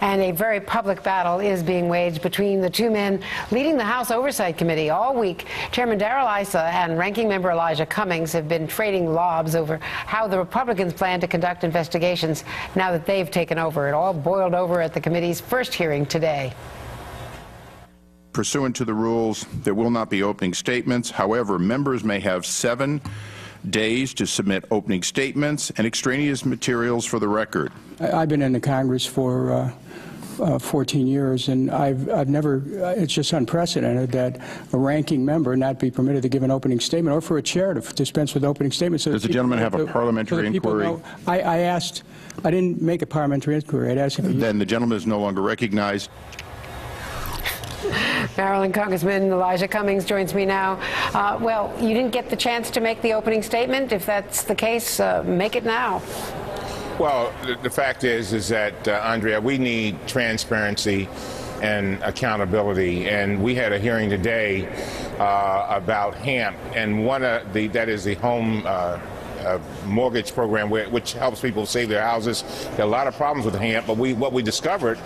and a very public battle is being waged between the two men leading the House Oversight Committee. All week, Chairman Darrell Issa and Ranking Member Elijah Cummings have been trading lobs over how the Republicans plan to conduct investigations now that they've taken over. It all boiled over at the committee's first hearing today. Pursuant to the rules, there will not be opening statements. However, members may have 7 days to submit opening statements and extraneous materials for the record. I've been in the Congress for 14 years, and I've never, it's just unprecedented that a ranking member not be permitted to give an opening statement, or for a chair to dispense with opening statements. So does the gentleman have a parliamentary inquiry? I didn't make a parliamentary inquiry. I'd asked if then the gentleman is no longer recognized. Maryland Congressman Elijah Cummings joins me now. Well, you didn't get the chance to make the opening statement. If that's the case, make it now. Well, the fact is that, Andrea, we need transparency and accountability. And we had a hearing today about HAMP, and that is the home mortgage program which helps people save their houses. There are a lot of problems with HAMP, but what we discovered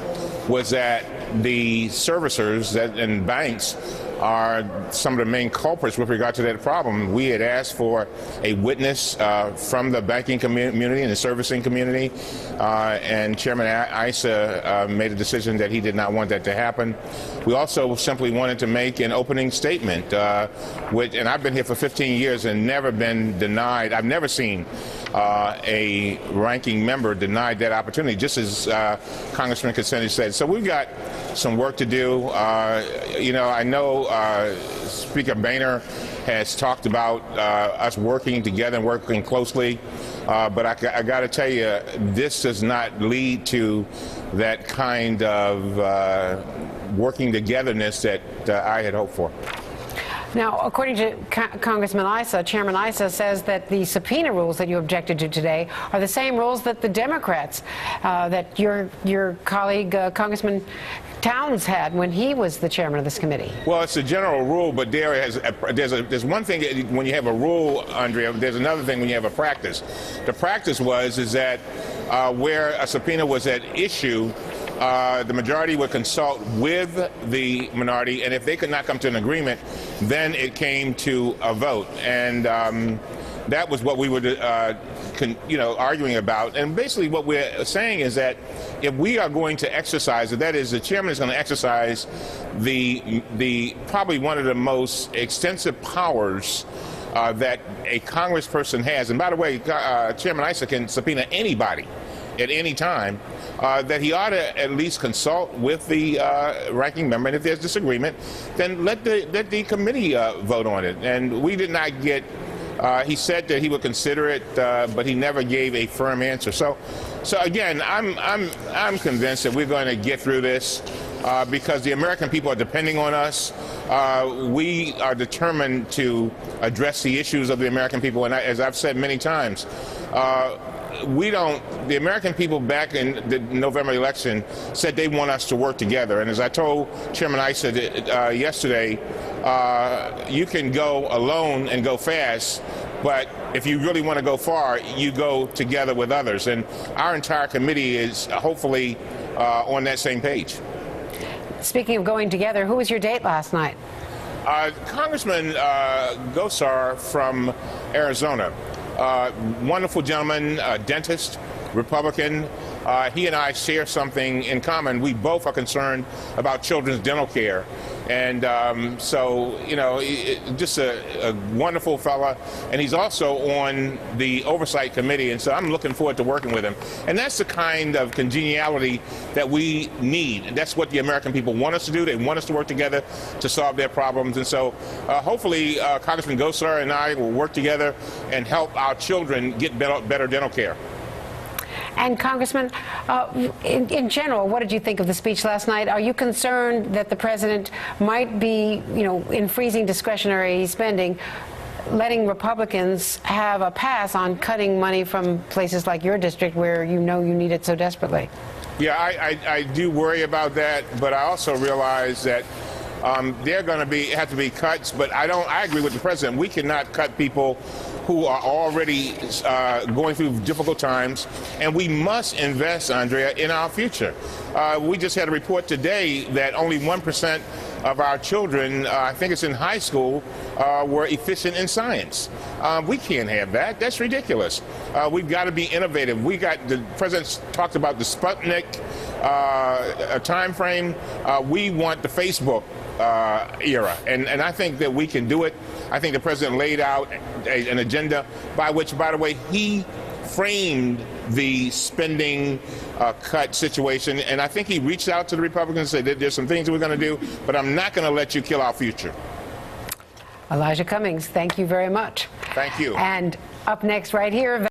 was that the servicers and banks are some of the main culprits with regard to that problem. We had asked for a witness from the banking community and the servicing community, and Chairman Issa made a decision that he did not want that to happen. We also simply wanted to make an opening statement, and I've been here for 15 years and never been denied. I've never seen a ranking member denied that opportunity, just as Congressman Consenti said. So we've got some work to do. I know Speaker Boehner has talked about us working together and working closely, but I got to tell you, this does not lead to that kind of working togetherness that I had hoped for. Now, according to Congressman Issa, Chairman Issa says that the subpoena rules that you objected to today are the same rules that the Democrats, that your colleague Congressman Towns had when he was the chairman of this committee. Well, it's a general rule, but there's one thing when you have a rule, Andrea. There's another thing when you have a practice. The practice is that where a subpoena was at issue, the majority would consult with the minority, and if they could not come to an agreement, then it came to a vote. And that was what we were arguing about. And basically what we're saying is that if we are going to exercise it, that is, the chairman is going to exercise the probably one of the most extensive powers that a congressperson has. And by the way, Chairman Issa can subpoena anybody at any time, that he ought to at least consult with the ranking member, and if there's disagreement, then let the committee vote on it. And we did not get. He said that he would consider it, but he never gave a firm answer. So again, I'm convinced that we're going to get through this because the American people are depending on us. We are determined to address the issues of the American people, and as I've said many times, the American people back in the November election said they want us to work together. And as I told Chairman Issa yesterday, you can go alone and go fast, but if you really want to go far, you go together with others. And our entire committee is hopefully on that same page. Speaking of going together, who was your date last night? Congressman Gosar from Arizona. Wonderful gentleman, dentist, Republican. He and I share something in common. We both are concerned about children's dental care. And just a wonderful fella. And he's also on the Oversight Committee. And so I'm looking forward to working with him. And that's the kind of congeniality that we need. That's what the American people want us to do. They want us to work together to solve their problems. And so hopefully Congressman Gosar and I will work together and help our children get better dental care. And Congressman, in general, what did you think of the speech last night? Are you concerned that the president might be, in freezing discretionary spending, letting Republicans have a pass on cutting money from places like your district where you need it so desperately? Yeah, I do worry about that, but I also realize that There are going to have to be cuts, but I agree with the president. We cannot cut people who are already going through difficult times, and we must invest, Andrea, in our future. We just had a report today that only 1% of our children, I think it's in high school, were efficient in science. We can't have that. That's ridiculous. We've got to be innovative. The president talked about the Sputnik time frame. We want the Facebook era, and I think that we can do it. I think the president laid out an agenda by which, by the way, he framed the spending cut situation, and I think he reached out to the Republicans and said, there's some things that we're going to do, but I'm not going to let you kill our future. Elijah Cummings, thank you very much. Thank you. And up next right here,